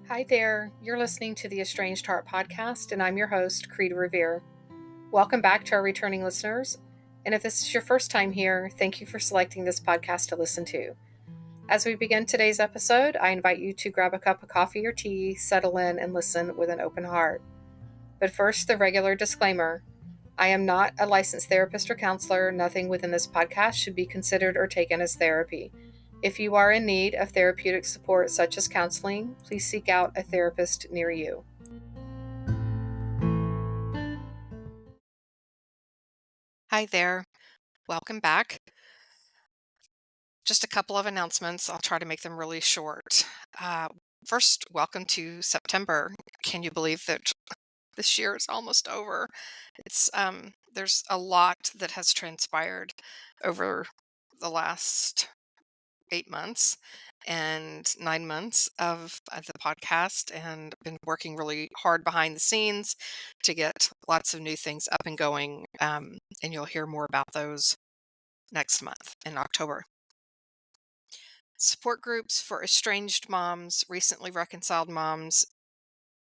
Hi there, you're listening to the Estranged Heart podcast, and I'm your host, Kreed Revere. Welcome back to our returning listeners, and if this is your first time here, thank you for selecting this podcast to listen to. As we begin today's episode, I invite you to grab a cup of coffee or tea, settle in, and listen with an open heart. But first, the regular disclaimer. I am not a licensed therapist or counselor. Nothing within this podcast should be considered or taken as therapy. If you are in need of therapeutic support such as counseling, please seek out a therapist near you. Hi there. Welcome back. Just a couple of announcements. I'll try to make them really short. First, welcome to September. Can you believe that this year is almost over? There's a lot that has transpired over the last 8 months and 9 months of the podcast, and been working really hard behind the scenes to get lots of new things up and going. And you'll hear more about those next month in October. Support groups for estranged moms, recently reconciled moms,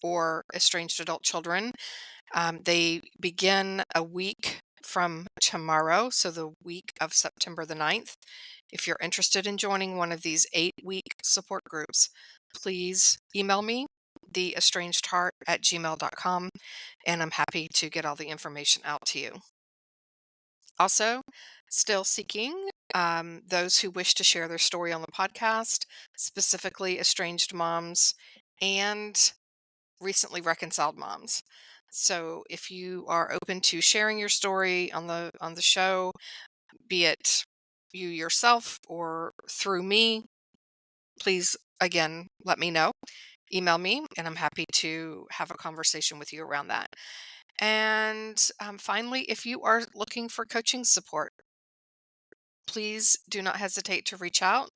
or estranged adult children. They begin a week from tomorrow, so the week of September the 9th. If you're interested in joining one of these 8-week support groups, please email me, theestrangedheart@gmail.com, and I'm happy to get all the information out to you. Also, still seeking those who wish to share their story on the podcast, specifically estranged moms and recently reconciled moms. So if you are open to sharing your story on the show, be it you yourself or through me, please again let me know. Email me, and I'm happy to have a conversation with you around that. And finally, if you are looking for coaching support, please do not hesitate to reach out.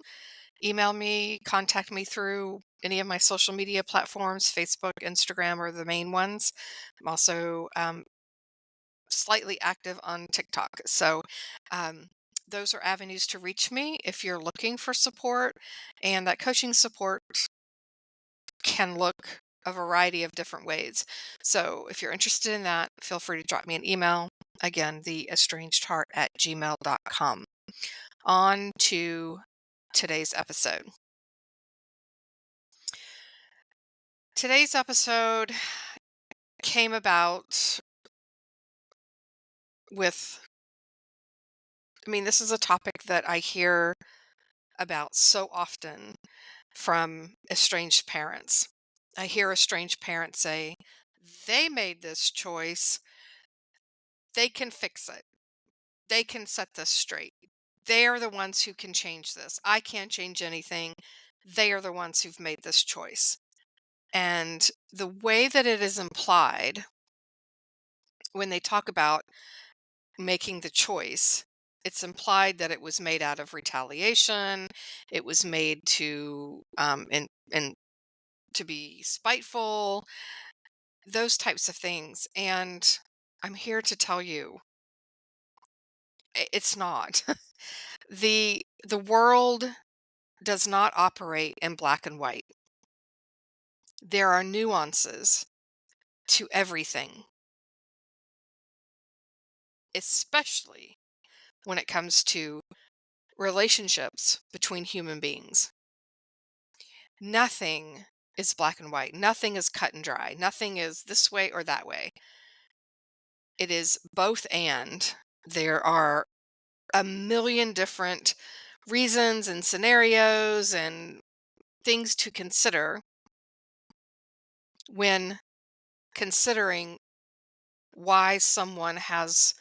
Email me, contact me through any of my social media platforms. Facebook, Instagram are the main ones. I'm also slightly active on TikTok. So those are avenues to reach me if you're looking for support. And that coaching support can look a variety of different ways. So if you're interested in that, feel free to drop me an email. Again, theestrangedheart@gmail.com. On to today's episode. Today's episode came about this is a topic that I hear about so often from estranged parents. I hear estranged parents say, they made this choice. They can fix it. They can set this straight. They are the ones who can change this. I can't change anything. They are the ones who've made this choice. And the way that it is implied when they talk about making the choice, it's implied that it was made out of retaliation. It was made to and to be spiteful, those types of things. And I'm here to tell you, it's not. The world does not operate in black and white. There are nuances to everything, especially when it comes to relationships between human beings. Nothing is black and white. Nothing is cut and dry. Nothing is this way or that way. It is both and. There are a million different reasons and scenarios and things to consider when considering why someone has,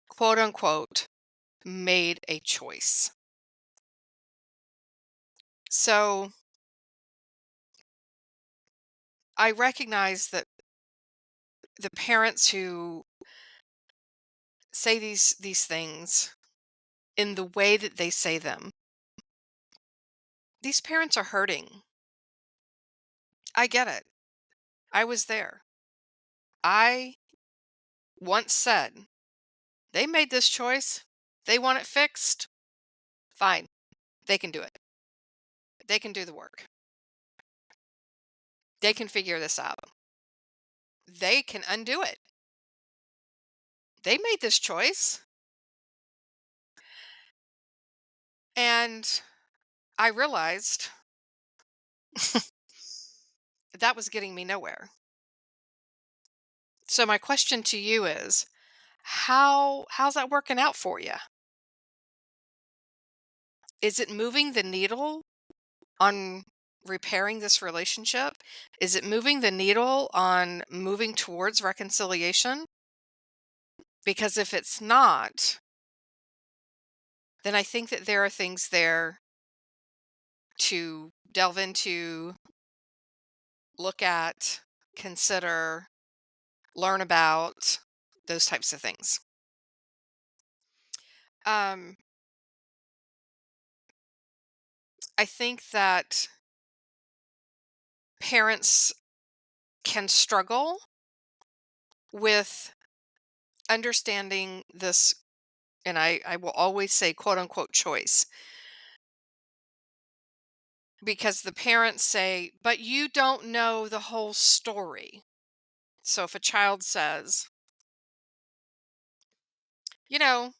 quote unquote, made a choice. So I recognize that the parents who say these things in the way that they say them, these parents are hurting. I get it. I was there. I once said, they made this choice. They want it fixed. Fine. They can do it. They can do the work. They can figure this out. They can undo it. They made this choice. And I realized that was getting me nowhere. So my question to you is, how's that working out for you? Is it moving the needle on repairing this relationship? Is it moving the needle on moving towards reconciliation? Because if it's not, then I think that there are things there to delve into, look at, consider, learn about, those types of things. Um, I think that parents can struggle with understanding this, and I will always say quote unquote choice, because the parents say, but you don't know the whole story. So if a child says, you know,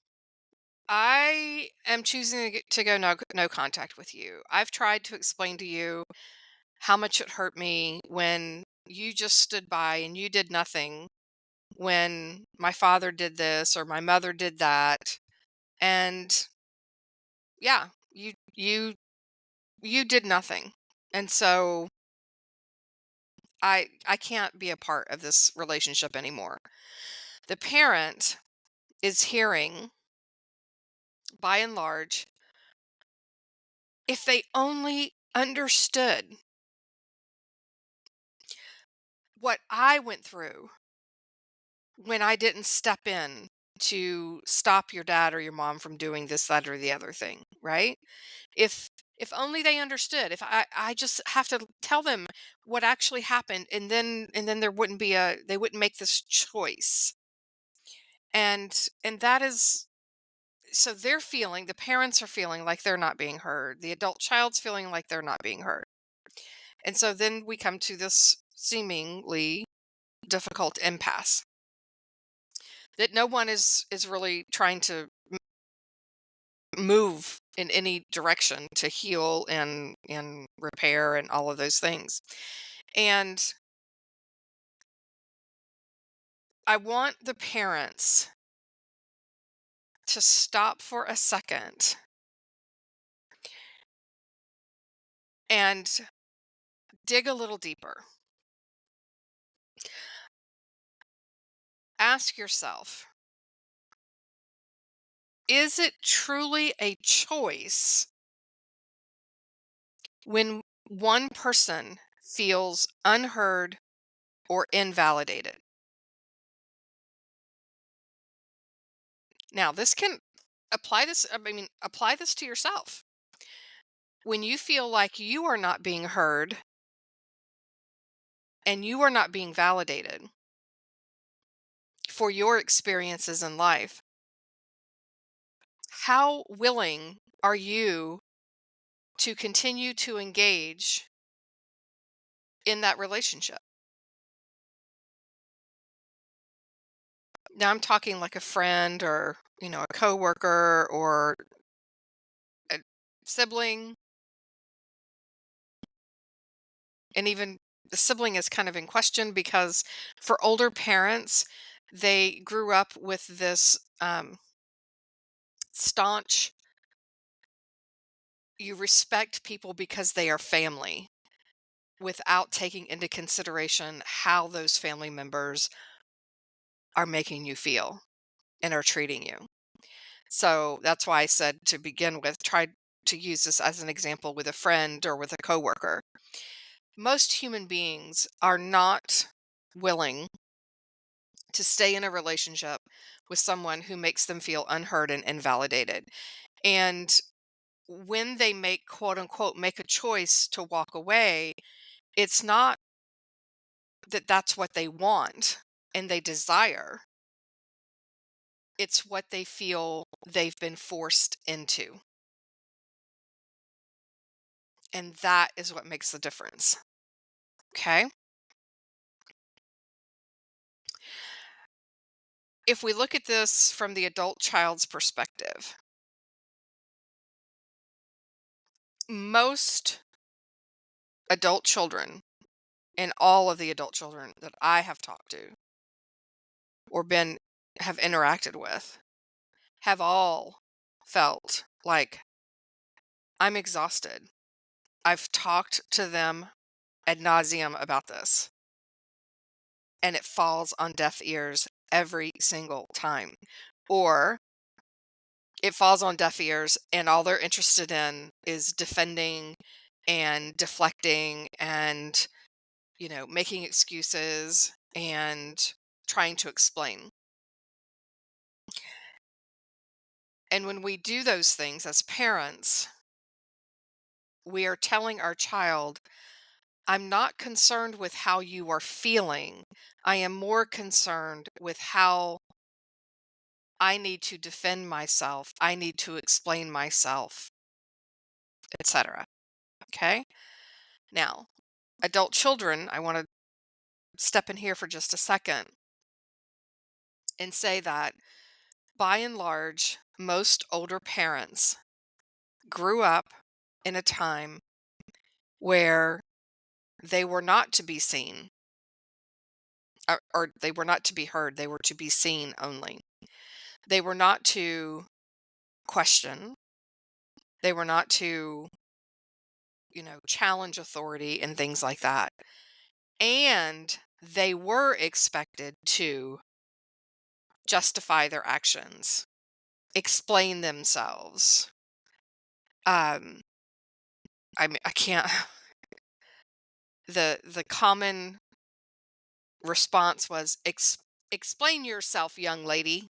I am choosing to go no contact with you. I've tried to explain to you how much it hurt me when you just stood by and you did nothing when my father did this or my mother did that. And yeah, you did nothing. And so I can't be a part of this relationship anymore. The parent is hearing, by and large, if they only understood what I went through when I didn't step in to stop your dad or your mom from doing this, that, or the other thing, right? If if only they understood. If I just have to tell them what actually happened, and then there wouldn't be a they wouldn't make this choice. And that is, so they're feeling, the parents are feeling like they're not being heard. The adult child's feeling like they're not being heard. And so then we come to this seemingly difficult impasse that no one is really trying to move in any direction to heal and repair and all of those things. And I want the parents to stop for a second and dig a little deeper. Ask yourself, is it truly a choice when one person feels unheard or invalidated? Now, this can apply this to yourself. When you feel like you are not being heard and you are not being validated for your experiences in life, how willing are you to continue to engage in that relationship? Now I'm talking like a friend or, a coworker or a sibling, and even the sibling is kind of in question because for older parents, they grew up with this staunch, you respect people because they are family, without taking into consideration how those family members are making you feel and are treating you. So that's why I said to begin with, try to use this as an example with a friend or with a coworker. Most human beings are not willing to stay in a relationship with someone who makes them feel unheard and invalidated. And when they make, quote unquote, make a choice to walk away, it's not that that's what they want and they desire. It's what they feel they've been forced into. And that is what makes the difference. Okay. If we look at this from the adult child's perspective, most adult children and all of the adult children that I have talked to or have interacted with have all felt like I'm exhausted. I've talked to them ad nauseum about this, and it falls on deaf ears every single time. Or it falls on deaf ears, and all they're interested in is defending and deflecting and, making excuses and trying to explain. And when we do those things as parents, we are telling our child, I'm not concerned with how you are feeling. I am more concerned with how I need to defend myself. I need to explain myself, etc. Okay? Now, adult children, I want to step in here for just a second and say that by and large, most older parents grew up in a time where they were not to be seen, or they were not to be heard. They were to be seen only. They were not to question. They were not to, challenge authority and things like that. And they were expected to justify their actions, explain themselves. Um, I can't. The common response was, explain yourself, young lady.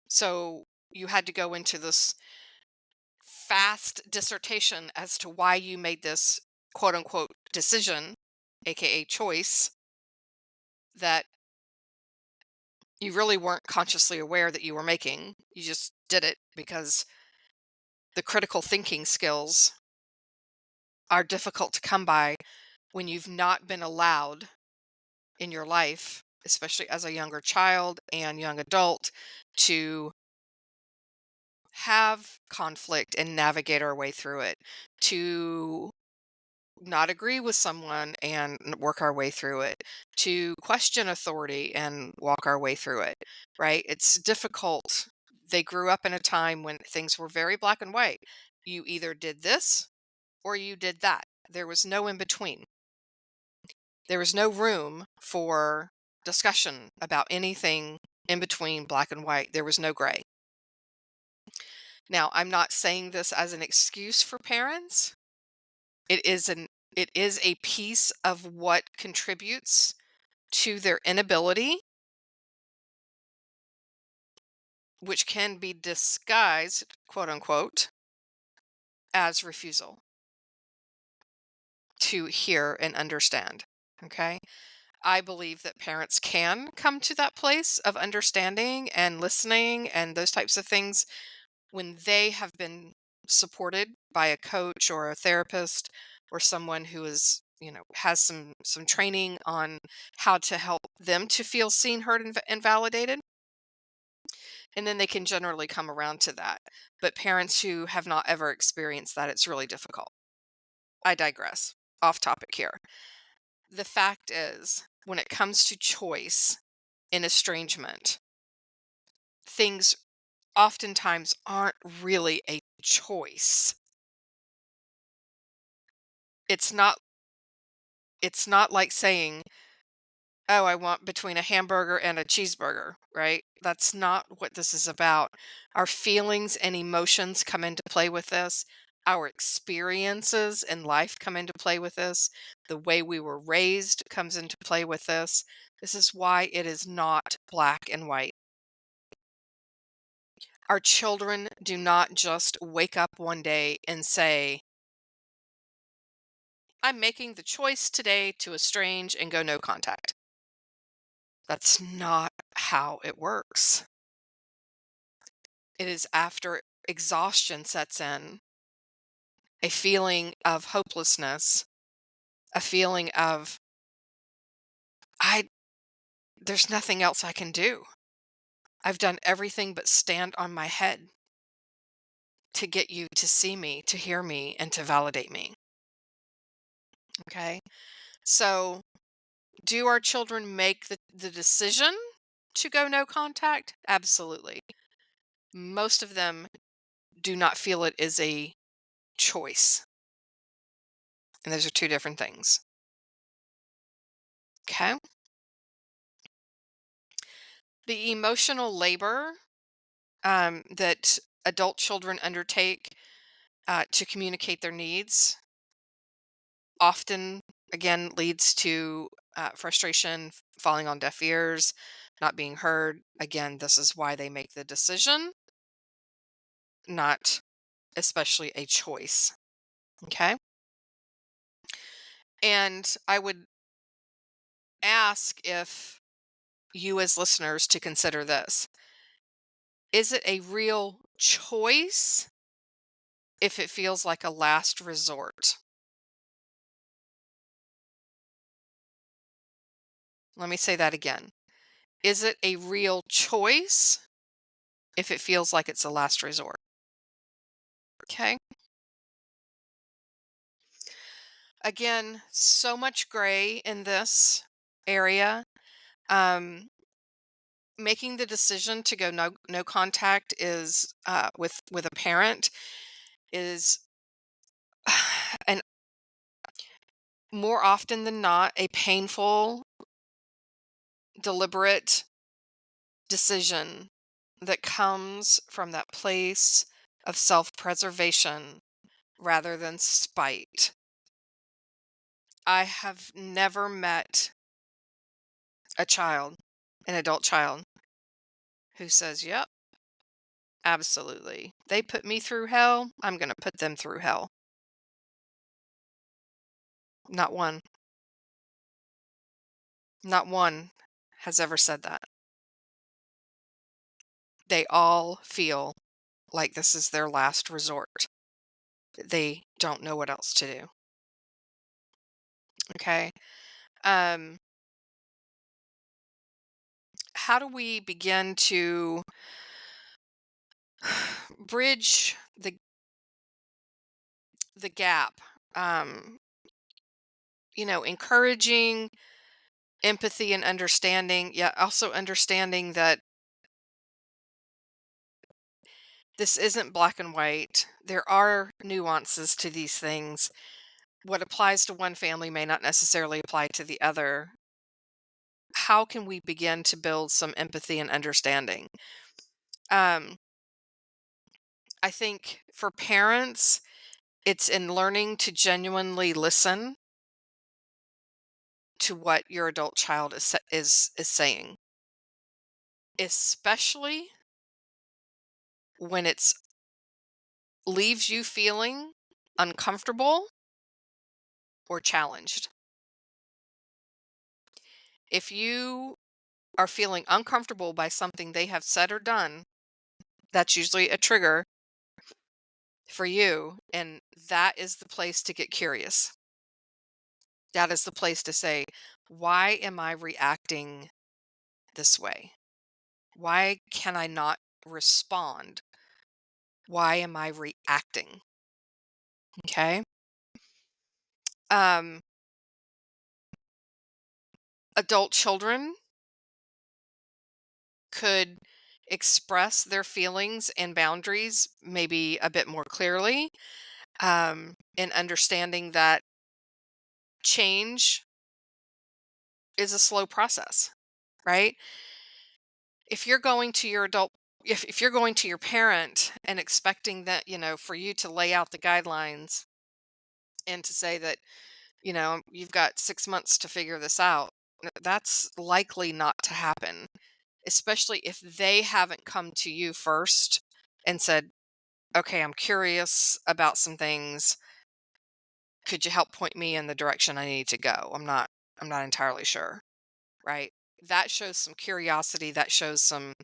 So you had to go into this fast dissertation as to why you made this quote unquote decision, aka choice, that you really weren't consciously aware that you were making. You just did it because the critical thinking skills are difficult to come by when you've not been allowed in your life, especially as a younger child and young adult, to have conflict and navigate our way through it, to not agree with someone and work our way through it, to question authority and walk our way through it, right? It's difficult. They grew up in a time when things were very black and white. You either did this or you did that. There was no in between. There was no room for discussion about anything in between black and white. There was no gray. Now, I'm not saying this as an excuse for parents. It is a piece of what contributes to their inability, which can be disguised, quote unquote, as refusal to hear and understand. Okay. I believe that parents can come to that place of understanding and listening and those types of things when they have been supported by a coach or a therapist or someone who is, has some training on how to help them to feel seen, heard, and validated, and then they can generally come around to that. But parents who have not ever experienced that, it's really difficult. I digress. Off topic here. The fact is, when it comes to choice in estrangement, things oftentimes aren't really a choice. It's not it's not like saying, "Oh, I want between a hamburger and a cheeseburger," right? That's not what this is about. Our feelings and emotions come into play with this. Our experiences in life come into play with this. The way we were raised comes into play with this. This is why it is not black and white. Our children do not just wake up one day and say, I'm making the choice today to estrange and go no contact. That's not how it works. It is after exhaustion sets in, a feeling of hopelessness, a feeling of, I there's nothing else I can do. I've done everything but stand on my head to get you to see me, to hear me, and to validate me. Okay. So, do our children make the decision to go no contact? Absolutely. Most of them do not feel it is a choice. And those are two different things. Okay. The emotional labor that adult children undertake to communicate their needs often, again, leads to frustration, falling on deaf ears, not being heard. Again, this is why they make the decision, not especially a choice. Okay. And I would ask if you, as listeners, to consider this: is it a real choice if it feels like a last resort? Let me say that again. Is it a real choice if it feels like it's a last resort? Okay. Again, so much gray in this area. Um, Making the decision to go no contact is with a parent is and more often than not a painful, deliberate decision that comes from that place of self-preservation rather than spite. I have never met a child, an adult child, who says, "Yep, absolutely. They put me through hell. I'm going to put them through hell." Not one. Not one has ever said that. They all feel like this is their last resort. They don't know what else to do. Okay. Um, how do we begin to bridge the gap? Um, encouraging empathy and understanding, yet also understanding that this isn't black and white. There are nuances to these things. What applies to one family may not necessarily apply to the other. How can we begin to build some empathy and understanding? Um, I think for parents, it's in learning to genuinely listen to what your adult child is saying, especially when it's leaves you feeling uncomfortable or challenged. If you are feeling uncomfortable by something they have said or done, that's usually a trigger for you. And that is the place to get curious. That is the place to say, why am I reacting this way? Why can I not respond? Why am I reacting? Okay. Um, Adult children could express their feelings and boundaries maybe a bit more clearly, in understanding that change is a slow process, right? If you're going to your adult if you're going to your parent and expecting that, for you to lay out the guidelines and to say that, you've got 6 months to figure this out, that's likely not to happen, especially if they haven't come to you first and said, "Okay, I'm curious about some things. Could you help point me in the direction I need to go? I'm not entirely sure." Right? That shows some curiosity, that shows some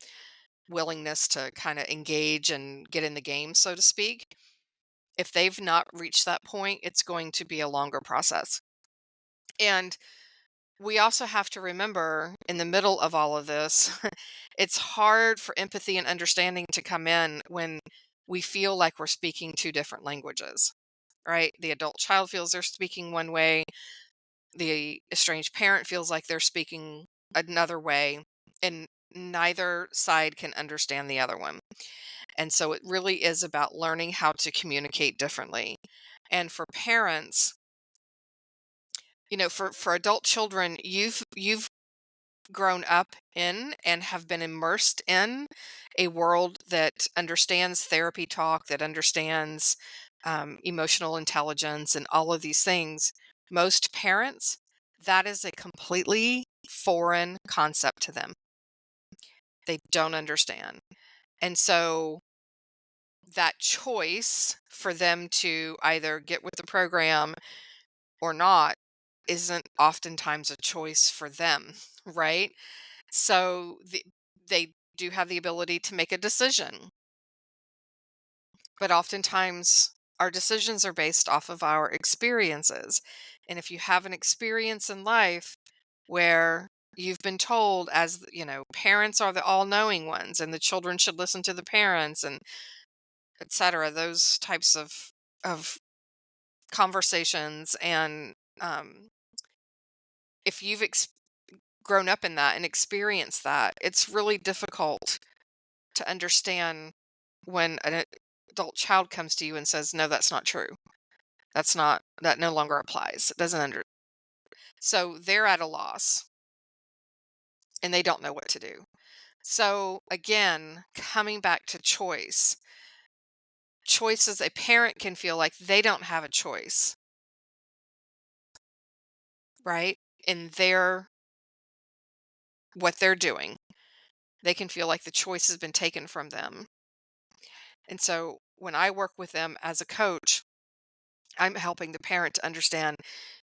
willingness to kind of engage and get in the game, so to speak. If they've not reached that point, it's going to be a longer process. And we also have to remember in the middle of all of this, it's hard for empathy and understanding to come in when we feel like we're speaking two different languages, right? The adult child feels they're speaking one way, the estranged parent feels like they're speaking another way, and neither side can understand the other one. And so it really is about learning how to communicate differently. And for parents, for adult children, you've grown up in and have been immersed in a world that understands therapy talk, that understands emotional intelligence, and all of these things. Most parents, that is a completely foreign concept to them. They don't understand. And so that choice for them to either get with the program or not isn't oftentimes a choice for them, right? So they do have the ability to make a decision, but oftentimes our decisions are based off of our experiences. And if you have an experience in life where you've been told, as parents are the all-knowing ones and the children should listen to the parents, and etc., those types of conversations, and um, if you've grown up in that and experienced that, it's really difficult to understand when an adult child comes to you and says, "No, that's not true. That no longer applies." It doesn't under So they're at a loss and they don't know what to do. So again, coming back to choices, a parent can feel like they don't have a choice, right? In what they're doing. They can feel like the choice has been taken from them. And so when I work with them as a coach, I'm helping the parent to understand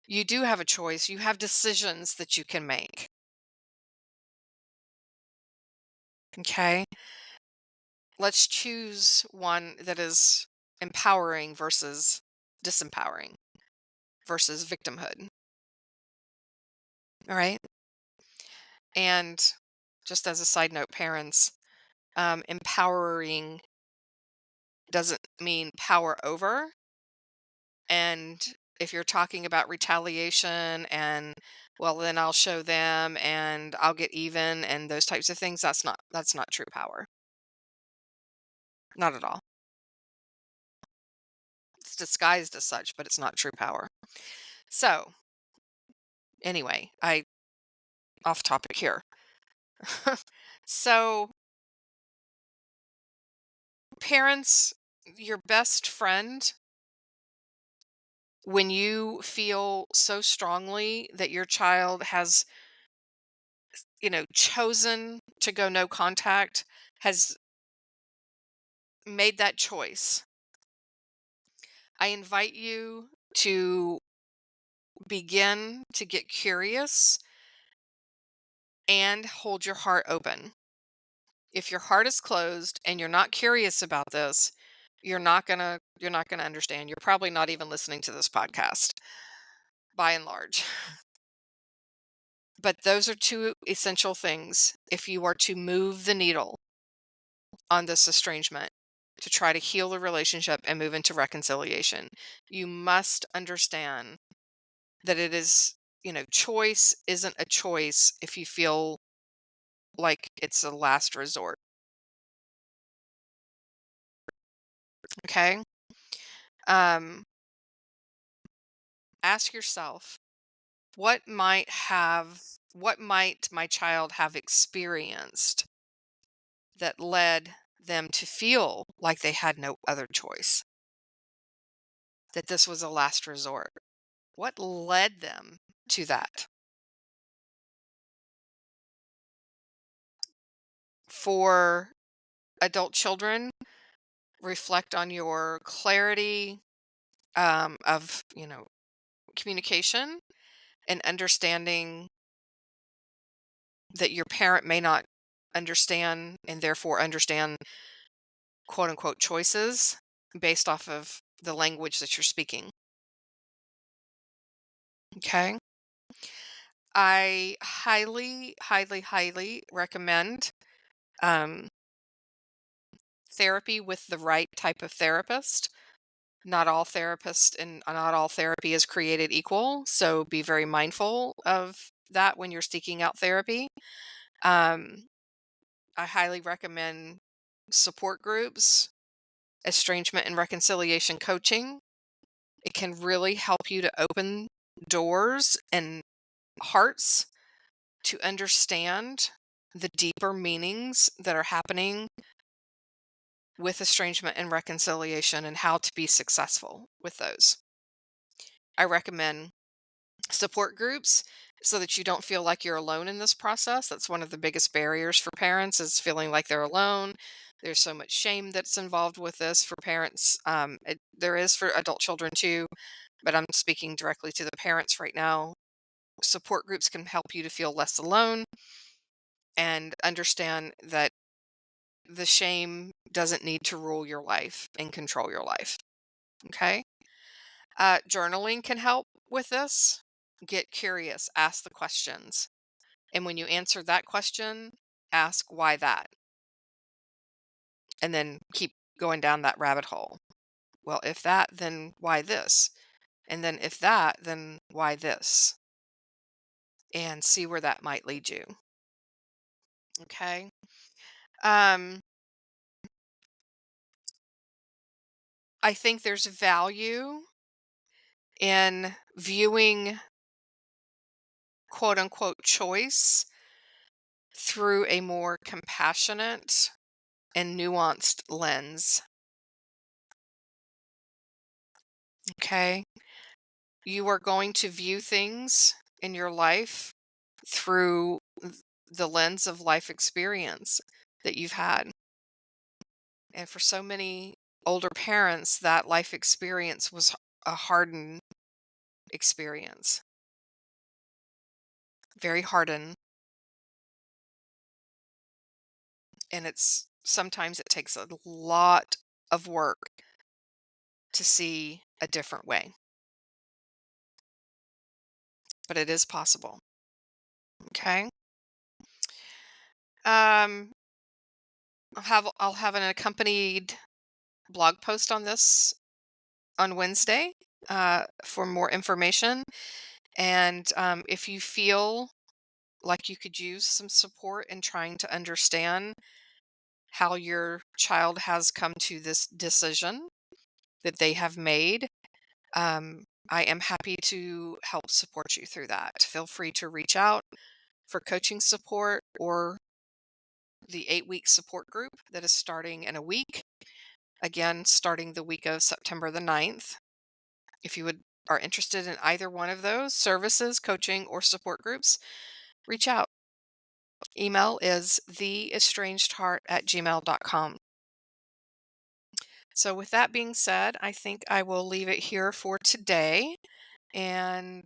you do have a choice. You have decisions that you can make. Okay. Let's choose one that is empowering versus disempowering versus victimhood. All right. And just as a side note, parents, empowering doesn't mean power over. And if you're talking about retaliation and, well, then I'll show them and I'll get even and those types of things, that's not true power. Not at all. It's disguised as such, but it's not true power. So, anyway, I off topic here. So, parents, your best friend, when you feel so strongly that your child has, chosen to go no contact, has made that choice, I invite you to begin to get curious and hold your heart open. If your heart is closed and you're not curious about this, you're not going to understand. You're probably not even listening to this podcast by and large. But those are two essential things if you are to move the needle on this estrangement, to try to heal the relationship and move into reconciliation. You must understand that it is, choice isn't a choice if you feel like it's a last resort. Okay. Um, Ask yourself, what might my child have experienced that led them to feel like they had no other choice, that this was a last resort? What led them to that? For adult children, reflect on your clarity of, communication and understanding that your parent may not understand and therefore understand quote unquote choices based off of the language that you're speaking. Okay. I highly, highly, highly recommend um, therapy with the right type of therapist. Not all therapists and not all therapy is created equal. So be very mindful of that when you're seeking out therapy. Um, I highly recommend support groups, estrangement and reconciliation coaching. It can really help you to open doors and hearts to understand the deeper meanings that are happening with estrangement and reconciliation and how to be successful with those. I recommend support groups so that you don't feel like you're alone in this process. That's one of the biggest barriers for parents is feeling like they're alone. There's so much shame that's involved with this for parents. There is for adult children too, but I'm speaking directly to the parents right now. Support groups can help you to feel less alone and understand that the shame doesn't need to rule your life and control your life. Okay. Journaling can help with this. Get curious, ask the questions. And when you answer that question, ask why that, and then keep going down that rabbit hole. Well, if that, then why this? And then if that, then why this? And see where that might lead you. Okay. Um, I think there's value in viewing quote unquote choice through a more compassionate and nuanced lens. Okay. You are going to view things in your life through the lens of life experience that you've had. And for so many older parents, that life experience was a hardened experience, very hardened. And it's sometimes it takes a lot of work to see a different way, but it is possible. Okay. Um, I'll have an accompanied blog post on this on Wednesday for more information. And if you feel like you could use some support in trying to understand how your child has come to this decision that they have made, I am happy to help support you through that. Feel free to reach out for coaching support or the 8-week support group that is starting in a week. Again, starting the week of September the 9th. If you are interested in either one of those services, coaching, or support groups, reach out. Email is theestrangedheart@gmail.com. So, with that being said, I think I will leave it here for today. And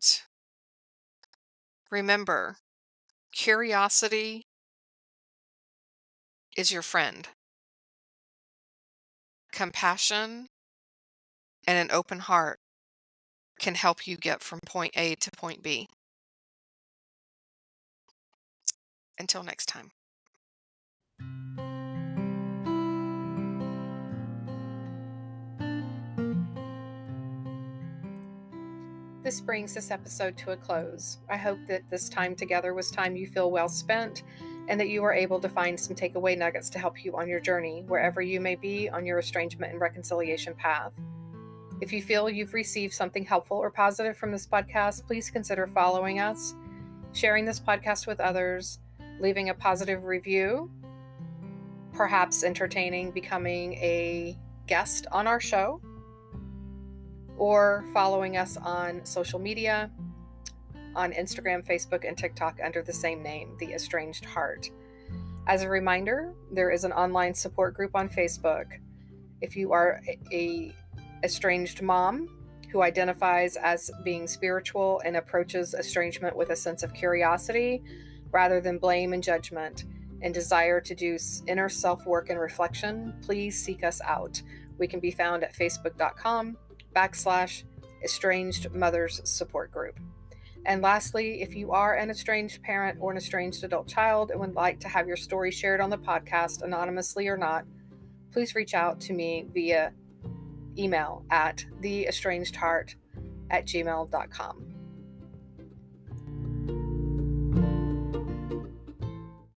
remember, curiosity is your friend. Compassion and an open heart can help you get from point A to point B. Until next time. This brings this episode to a close. I hope that this time together was time you feel well spent and that you are able to find some takeaway nuggets to help you on your journey, wherever you may be on your estrangement and reconciliation path. If you feel you've received something helpful or positive from this podcast, please consider following us, sharing this podcast with others, leaving a positive review, perhaps entertaining becoming a guest on our show, or following us on social media on Instagram, Facebook, and TikTok under the same name, The Estranged Heart. As a reminder, there is an online support group on Facebook. If you are a estranged mom who identifies as being spiritual and approaches estrangement with a sense of curiosity rather than blame and judgment, and desire to do inner self-work and reflection, please seek us out. We can be found at facebook.com/Estranged Mothers Support Group. And lastly, if you are an estranged parent or an estranged adult child and would like to have your story shared on the podcast, anonymously or not, please reach out to me via email at theestrangedheart@gmail.com.